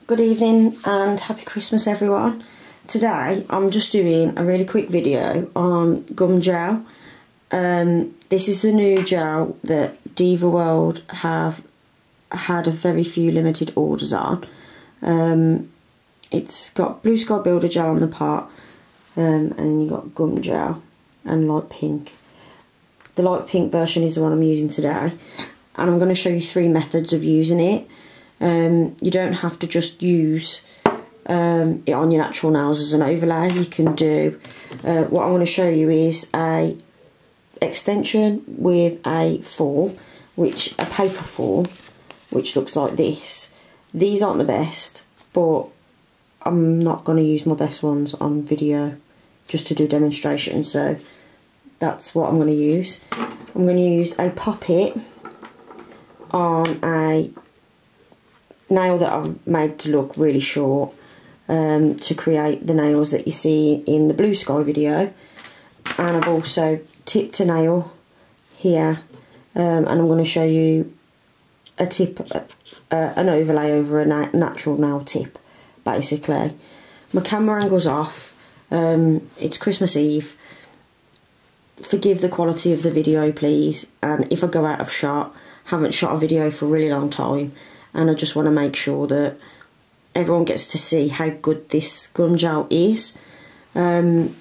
Good evening and happy Christmas everyone. Today I'm just doing a really quick video on gum gel. This is the new gel that Diva World have had a very few limited orders on. It's got Bluesky Builder gel on the pot, and you got gum gel and light pink. The light pink version is the one I'm using today, and I'm going to show you 3 methods of using it. You don't have to just use it on your natural nails as an overlay. You can do what I want to show you is a extension with a form, a paper form, which looks like this. These aren't the best, but I'm not going to use my best ones on video just to do demonstration, so that's what I'm going to use. I'm going to use a poppet on a nail that I've made to look really short, to create the nails that you see in the Bluesky video, and I've also tipped a nail here, and I'm going to show you a tip, an overlay over a natural nail tip basically. My camera angle's off, it's Christmas Eve, forgive the quality of the video please, and if I go out of shot, haven't shot a video for a really long time, and I just want to make sure that everyone gets to see how good this gum gel is. I'm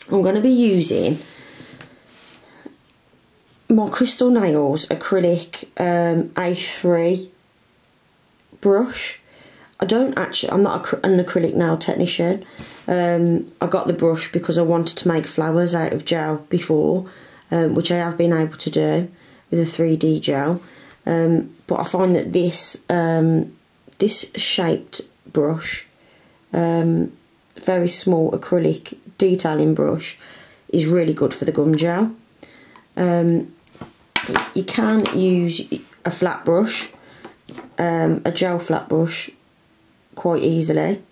going to be using my Crystal Nails acrylic A3 brush. I'm not an acrylic nail technician. I got the brush because I wanted to make flowers out of gel before, which I have been able to do with a 3D gel. But I find that this shaped brush, very small acrylic detailing brush, is really good for the gum gel. You can use a flat brush, a gel flat brush, quite easily.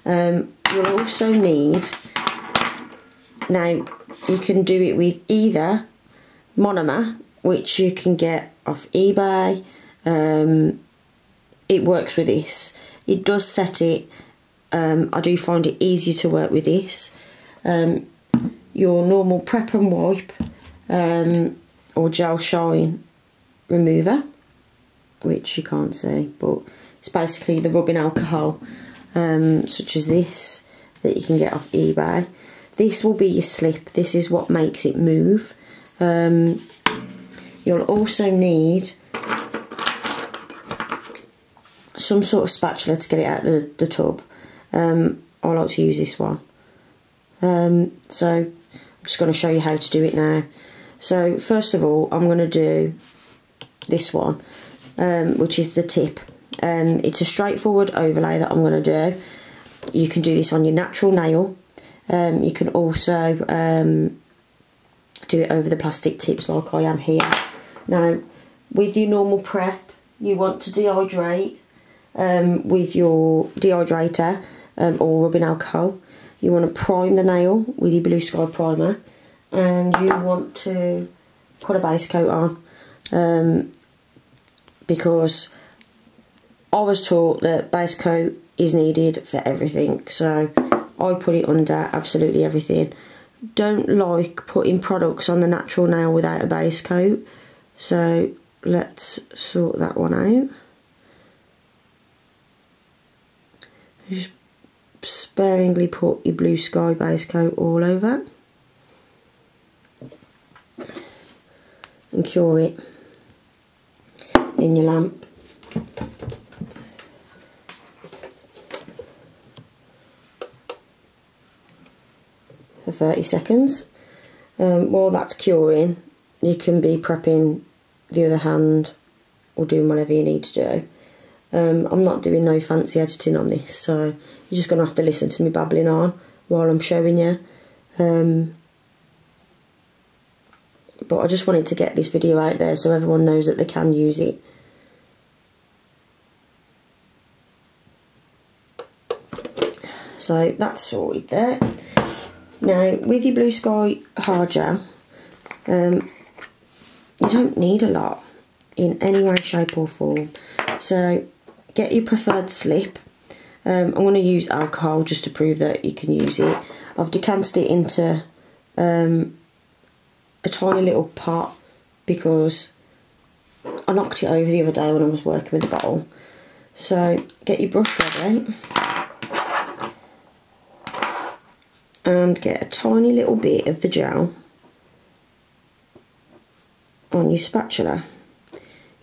You'll also need, now you can do it with either monomer, which you can get off eBay. It works with this. It does set it, I do find it easier to work with this. Your normal prep and wipe, or gel shine remover, which you can't see, but it's basically the rubbing alcohol, such as this, that you can get off eBay. This will be your slip. This is what makes it move. You'll also need some sort of spatula to get it out of the tub. I like to use this one. So I'm just going to show you how to do it now. So first of all, I'm going to do this one, which is the tip. It's a straightforward overlay that I'm going to do. You can do this on your natural nail. You can also do it over the plastic tips like I am here. Now, with your normal prep, you want to dehydrate with your dehydrator or rubbing alcohol. You want to prime the nail with your Bluesky primer, and you want to put a base coat on, because I was taught that base coat is needed for everything, so I put it under absolutely everything. Don't like putting products on the natural nail without a base coat, so let's sort that one out. Just sparingly put your Bluesky base coat all over and cure it in your lamp. For 30 seconds. While that's curing, you can be prepping the other hand or doing whatever you need to do. I'm not doing no fancy editing on this, so you're just going to have to listen to me babbling on while I'm showing you. But I just wanted to get this video out there so everyone knows that they can use it. So that's sorted there. Now, with your Bluesky hard gel, you don't need a lot in any way, shape or form. So get your preferred slip. I'm going to use alcohol just to prove that you can use it. I've decanted it into a tiny little pot because I knocked it over the other day when I was working with the bottle. So get your brush ready and get a tiny little bit of the gel on your spatula.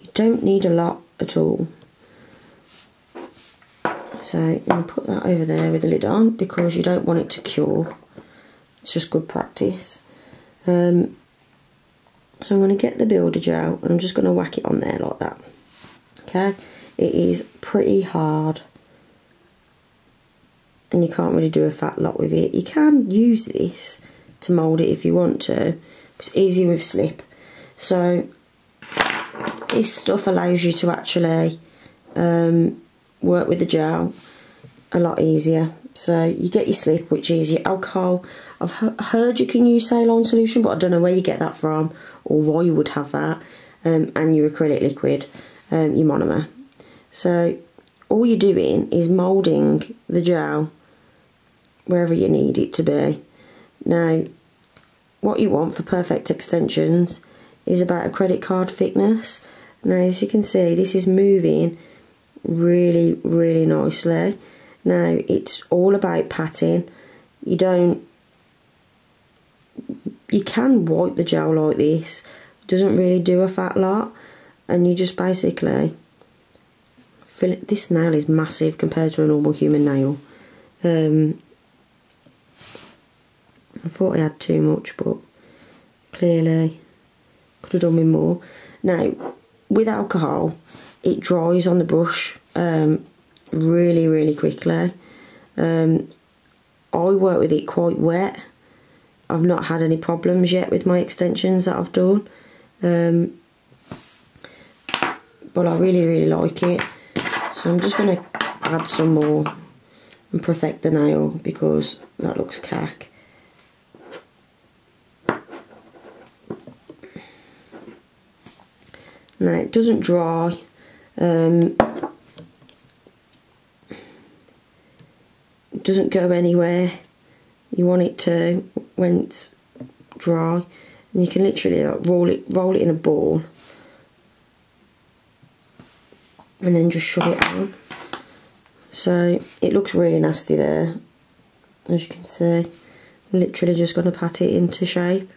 You don't need a lot at all. So I'm going to put that over there with the lid on because you don't want it to cure. It's just good practice. So I'm going to get the builder gel and I'm just going to whack it on there like that. Okay, it is pretty hard and you can't really do a fat lot with it. You can use this to mould it if you want to. It's easy with slip. So this stuff allows you to actually work with the gel a lot easier. So you get your slip, which is your alcohol. I've heard you can use saline solution, but I don't know where you get that from or why you would have that. And your acrylic liquid, your monomer. So all you're doing is moulding the gel wherever you need it to be. Now, what you want for perfect extensions is about a credit card thickness. Now, as you can see, this is moving really, really nicely. Now, it's all about patting. You can wipe the gel like this. It doesn't really do a fat lot. And you just basically fill it. This nail is massive compared to a normal human nail. I thought I had too much, but clearly could have done with more. Now, with alcohol, it dries on the brush really, really quickly. I work with it quite wet. I've not had any problems yet with my extensions that I've done. But I really, really like it. So I'm just going to add some more and perfect the nail because that looks cack. Now, it doesn't dry. It doesn't go anywhere you want it to when it's dry. And you can literally like roll it in a ball and then just shove it on. So it looks really nasty there, as you can see. I'm literally just going to pat it into shape.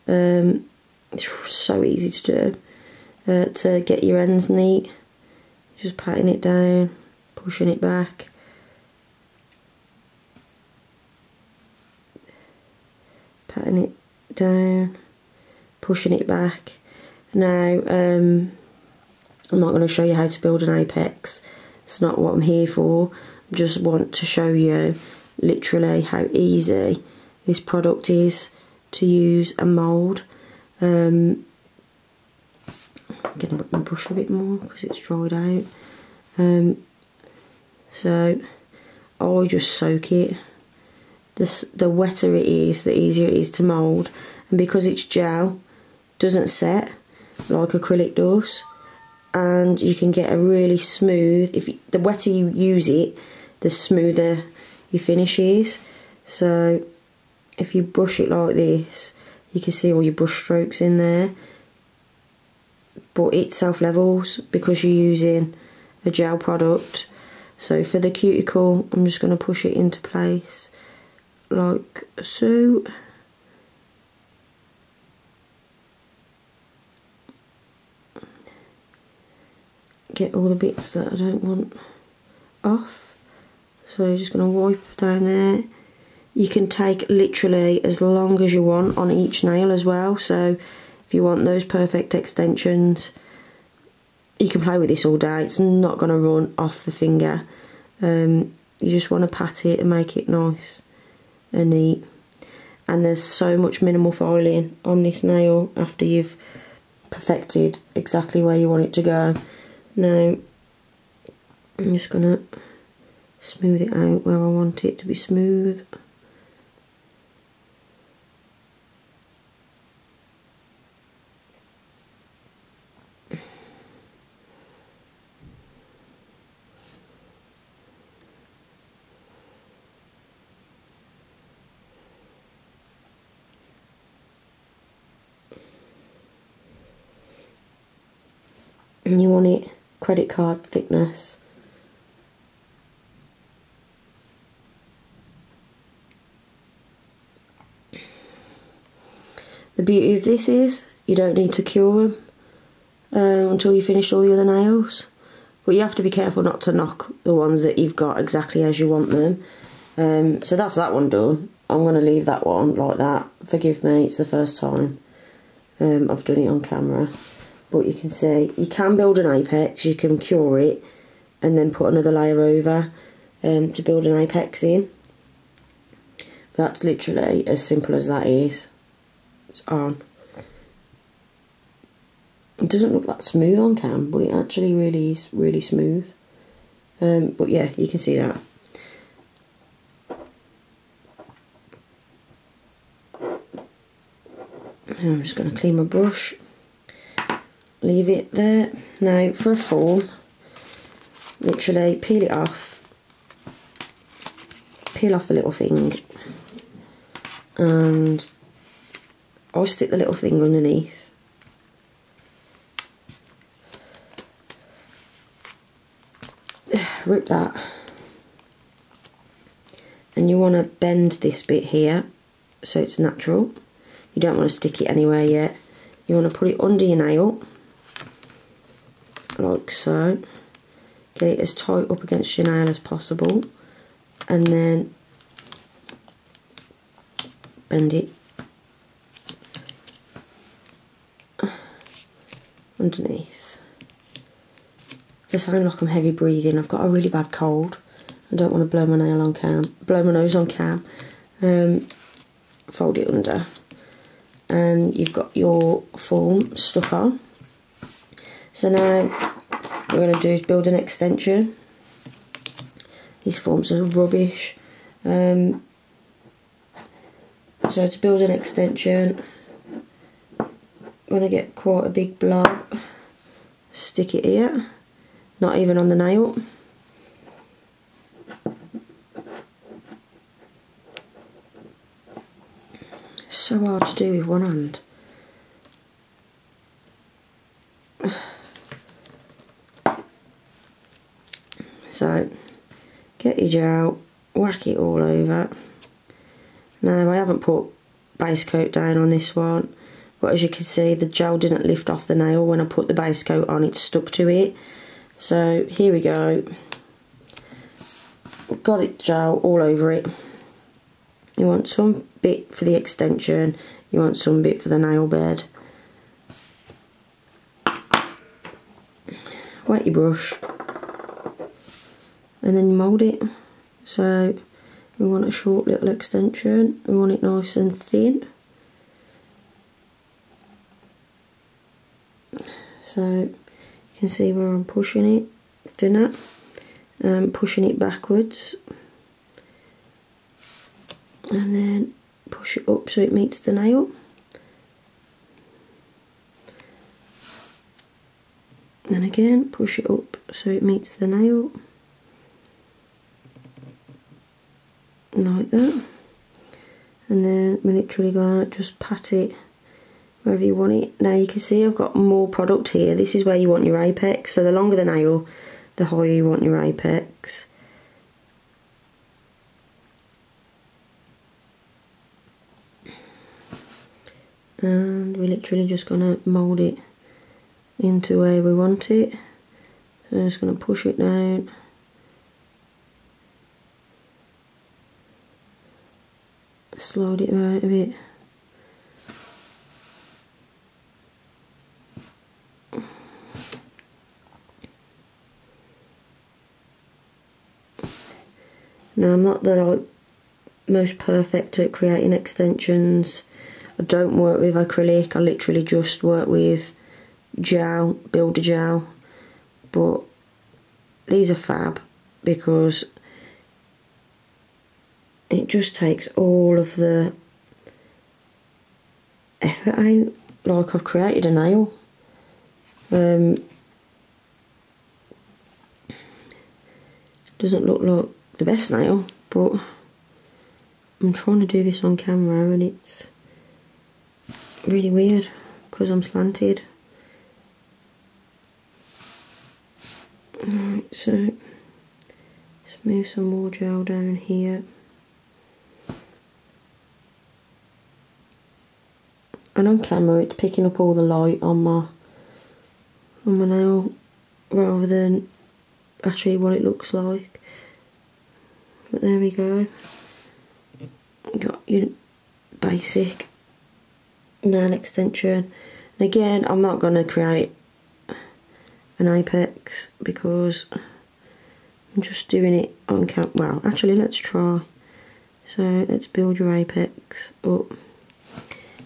It's so easy to do. To get your ends neat, just patting it down, pushing it back, patting it down, pushing it back. Now, I'm not going to show you how to build an apex. It's not what I'm here for. I just want to show you literally how easy this product is to use and mould. I'm going to whip my brush a bit more because it's dried out. So I just soak it. The wetter it is, the easier it is to mould, and because it's gel, it doesn't set like acrylic does, and you can get a really smooth. The wetter you use it, the smoother your finish is. So if you brush it like this, you can see all your brush strokes in there. But it self-levels because you're using a gel product. So for the cuticle, I'm just going to push it into place like so. Get all the bits that I don't want off. So I'm just going to wipe down there. You can take literally as long as you want on each nail as well. So if you want those perfect extensions, you can play with this all day. It's not going to run off the finger. You just want to pat it and make it nice and neat. And there's so much minimal filing on this nail after you've perfected exactly where you want it to go. Now, I'm just going to smooth it out where I want it to be smooth. and you want it credit card thickness. The beauty of this is you don't need to cure them until you finish all the other nails, but you have to be careful not to knock the ones that you've got exactly as you want them. So that's that one done. I'm going to leave that one like that. Forgive me, it's the first time I've done it on camera, but you can see you can build an apex, you can cure it and then put another layer over to build an apex in. That's literally as simple as that is. It's on. It doesn't look that smooth on cam, but it actually really is really smooth. But yeah, you can see that. I'm just going to clean my brush, leave it there. Now for a form, literally peel it off, peel off the little thing, and I'll stick the little thing underneath. Rip that, and you want to bend this bit here so it's natural. You don't want to stick it anywhere yet. You want to put it under your nail, like so. Get it as tight up against your nail as possible, and then bend it underneath. I sound like I'm heavy breathing. I've got a really bad cold. I don't want to blow my nail on cam, blow my nose on cam. Fold it under, and you've got your form stuck on. So now what we're going to do is build an extension. These forms are rubbish. So to build an extension, I'm going to get quite a big blob, stick it here, not even on the nail. So hard to do with one hand. So get your gel, whack it all over. Now I haven't put base coat down on this one, but as you can see the gel didn't lift off the nail when I put the base coat on, it stuck to it. So here we go. Got it gel all over it. You want some bit for the extension, you want some bit for the nail bed. Wet your brush and then you mould it. So we want a short little extension, we want it nice and thin. So you can see where I'm pushing it thinner, pushing it backwards, and then push it up so it meets the nail. And again push it up so it meets the nail, like that. And then we're literally gonna just pat it wherever you want it. Now you can see I've got more product here. This is where you want your apex, so the longer the nail, the higher you want your apex. And we're literally just gonna mould it into where we want it. So I'm just gonna push it down. Slide it out a bit. Now I'm not the most perfect at creating extensions. I don't work with acrylic, I literally just work with gel, builder gel, but these are fab because it just takes all of the effort out. Like I've created a nail. Doesn't look like the best nail, but I'm trying to do this on camera and it's really weird because I'm slanted. Right, so smooth some more gel down here. And on camera it's picking up all the light on my nail rather than actually what it looks like. But there we go. Got your basic nail extension. And again, I'm not going to create an apex because I'm just doing it on camera. Well, actually let's try. So let's build your apex up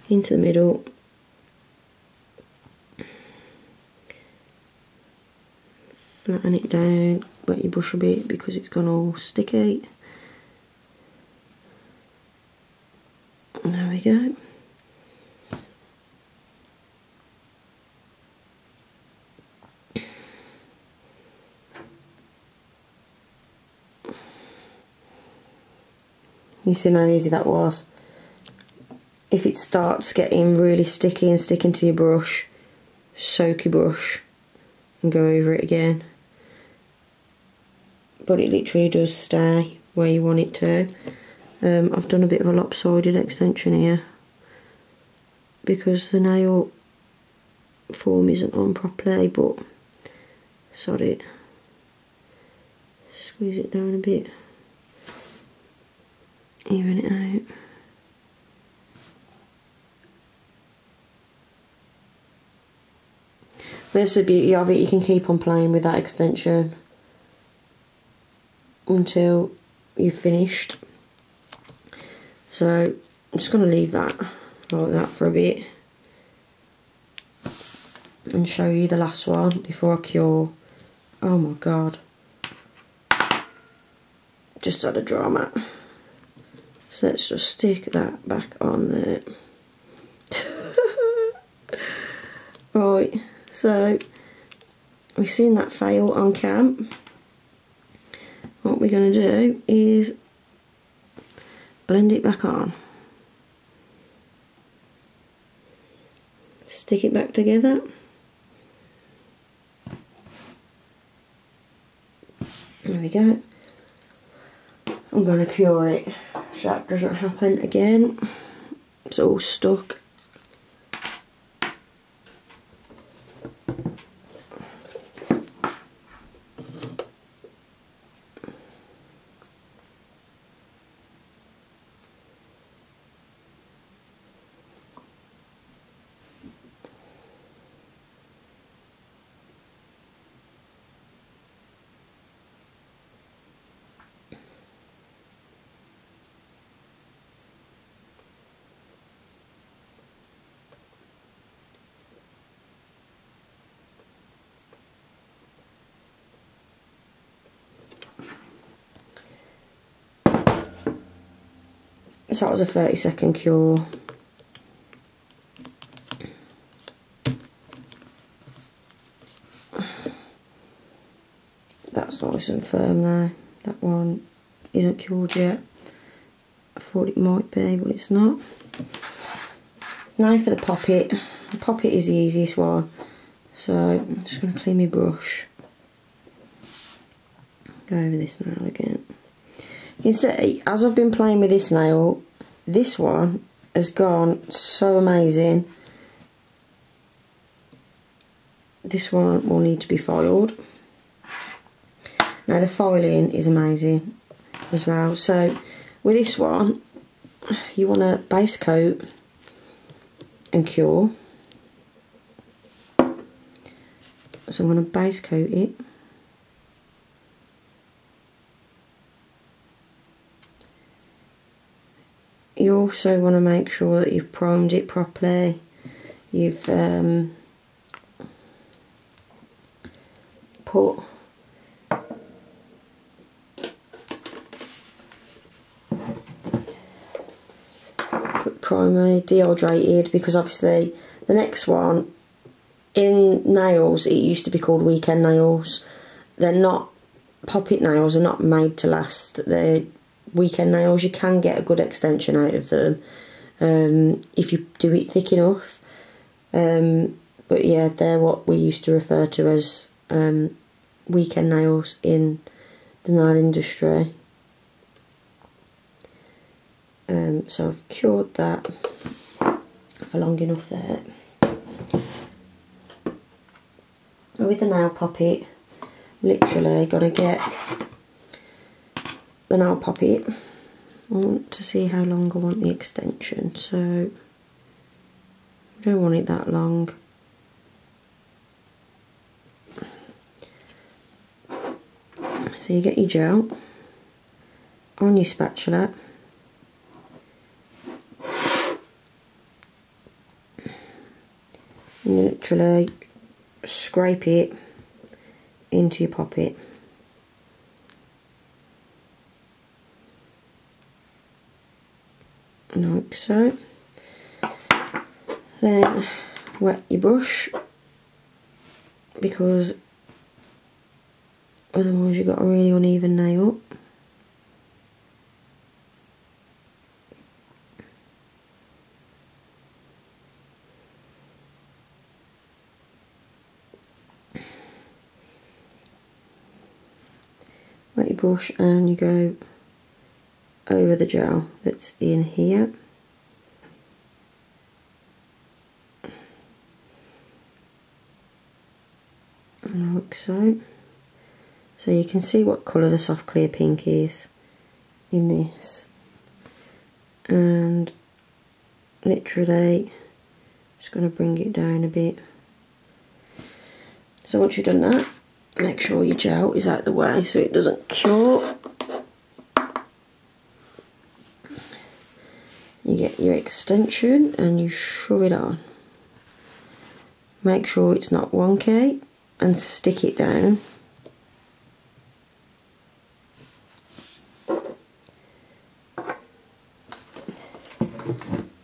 into the middle. Flatten it down, wet your brush a bit because it's gone all sticky. There we go. You see how easy that was? If it starts getting really sticky and sticking to your brush, soak your brush and go over it again. But it literally does stay where you want it to. I've done a bit of a lopsided extension here because the nail form isn't on properly, but sod it. Squeeze it down a bit. Even it out. That's the beauty of it, you can keep on playing with that extension until you've finished. So I'm just going to leave that like that for a bit and show you the last one before I cure. Oh my god, just had a drama. So let's just stick that back on there. Right, so we've seen that fail on cam. What we're going to do is blend it back on. Stick it back together. There we go. I'm going to cure it so that doesn't happen again. It's all stuck. So that was a 30-second cure. That's nice and firm now. That one isn't cured yet. I thought it might be, but it's not. Now for the poppet. The poppet is the easiest one. So I'm just going to clean my brush. Go over this nail again. You can see, as I've been playing with this nail, this one has gone so amazing. This one will need to be filed. Now the filing is amazing as well. So with this one, you want to base coat and cure. So I'm going to base coat it. You also want to make sure that you've primed it properly. You've put primer, dehydrated, because obviously the next one, in nails it used to be called weekend nails. They're not, poppet nails are not made to last. They're weekend nails. You can get a good extension out of them if you do it thick enough, but yeah, they're what we used to refer to as weekend nails in the nail industry. So I've cured that for long enough there. With the nail poppet, literally got to get the nail poppet. I want to see how long I want the extension, so I don't want it that long. So you get your gel on your spatula, and you literally scrape it into your poppet. Like so. Then wet your brush, because otherwise you've got a really uneven nail. Wet your brush and you go over the gel that's in here. Like so. So you can see what colour the soft clear pink is in this. And literally just going to bring it down a bit. So once you've done that, make sure your gel is out of the way so it doesn't cure. You get your extension and you shove it on. Make sure it's not wonky and stick it down.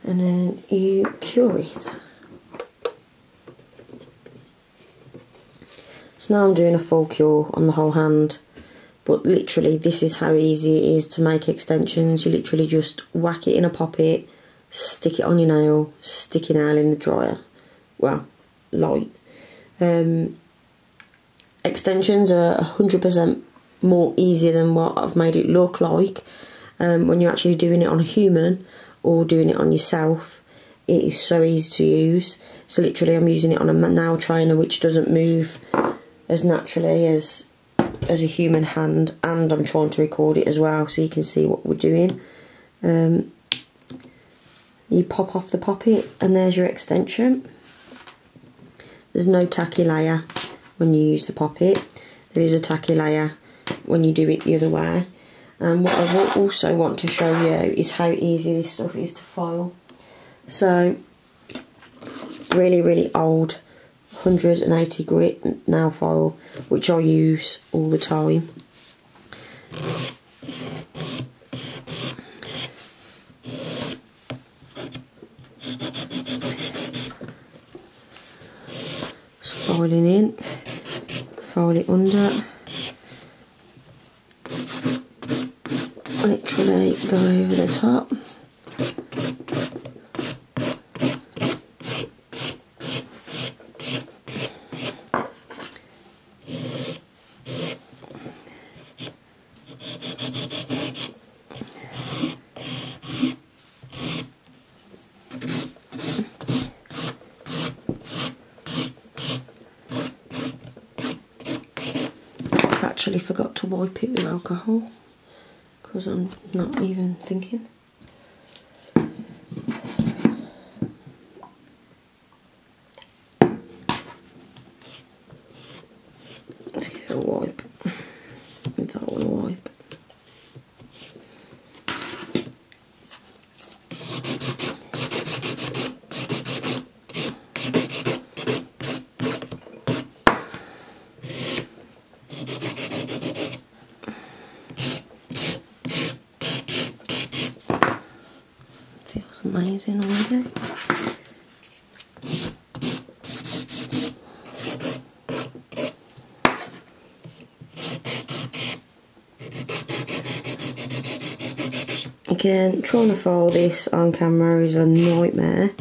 And then you cure it. So now I'm doing a full cure on the whole hand, but literally this is how easy it is to make extensions. You literally just whack it in a poppet, stick it on your nail, stick your nail in the dryer. Well, light. Extensions are 100% more easier than what I've made it look like. When you're actually doing it on a human or doing it on yourself, it is so easy to use. So literally I'm using it on a nail trainer, which doesn't move as naturally as a human hand, and I'm trying to record it as well so you can see what we're doing. You pop off the poppet and there's your extension. There's no tacky layer when you use the poppet. There is a tacky layer when you do it the other way. And what I will also want to show you is how easy this stuff is to file. So really old 180 grit nail file, which I use all the time. Just filing in, file it under, literally go over the top. Actually forgot to wipe it with alcohol because I'm not even thinking. Let's get a wipe. If that one wipe. Feels amazing already. Again, trying to file this on camera is a nightmare.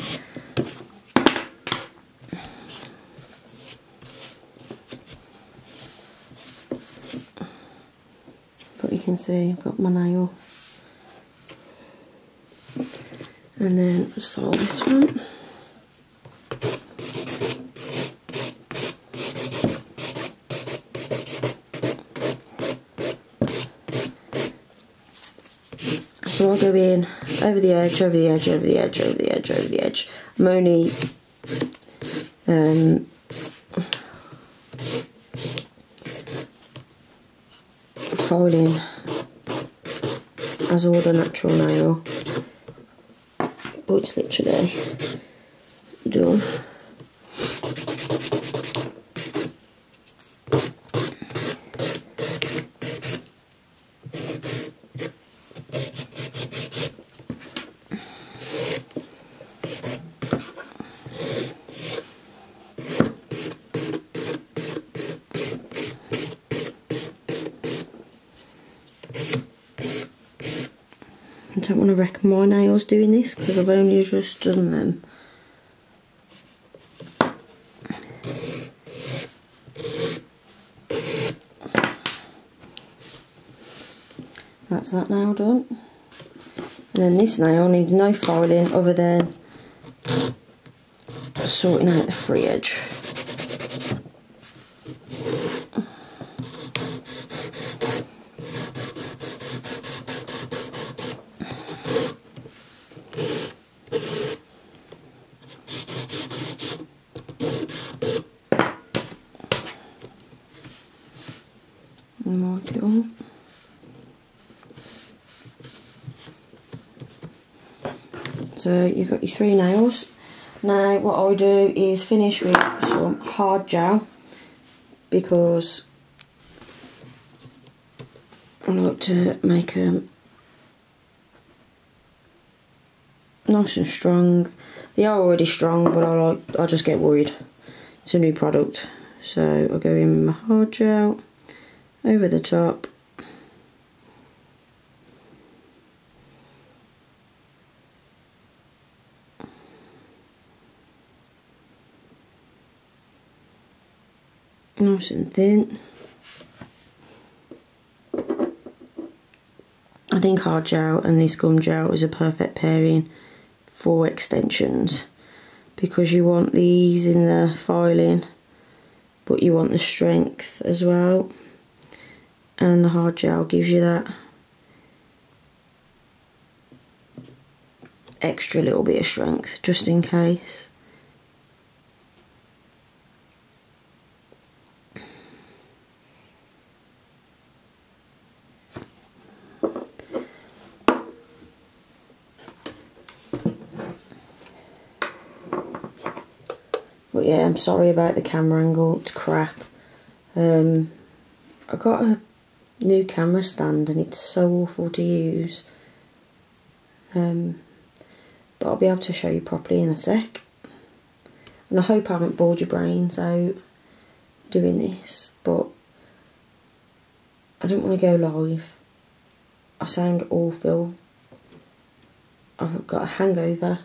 can see, I've got my nail. And then let's file this one. So I'll go in over the edge, over the edge, over the edge, over the edge, over the edge. I'm only filing as I would a natural nail, but it's literally done. I don't want to wreck my nails doing this because I've only just done them. That's that nail done. And then this nail needs no filing other than sorting out the free edge. Mark it all. So you've got your 3 nails. Now what I'll do is finish with some hard gel because I like to make them nice and strong. They are already strong, but I just get worried. It's a new product, so I'll go in with my hard gel over the top. Nice and thin. I think hard gel and this gum gel is a perfect pairing for extensions because you want the ease in the filing but you want the strength as well, and the hard gel gives you that extra little bit of strength just in case. But yeah, I'm sorry about the camera angle, it's crap. I got a new camera stand and it's so awful to use. But I'll be able to show you properly in a sec. And I hope I haven't bored your brains out doing this, but I don't want to go live. I sound awful. I've got a hangover.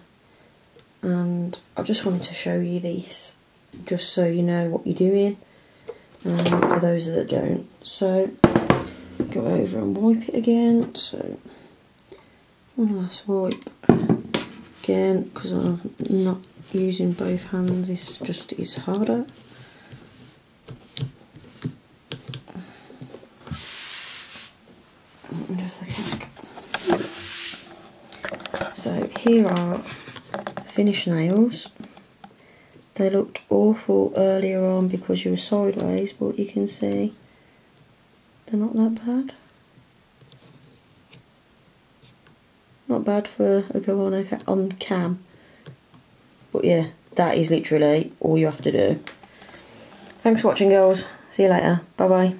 And I just wanted to show you this, just so you know what you're doing, for those that don't. So, go over and wipe it again. So, one last wipe again, because I'm not using both hands, it's harder. So, here are finished nails. They looked awful earlier on because you were sideways, but you can see they're not that bad. Not bad for a go on cam. But yeah, that is literally all you have to do. Thanks for watching, girls. See you later. Bye bye.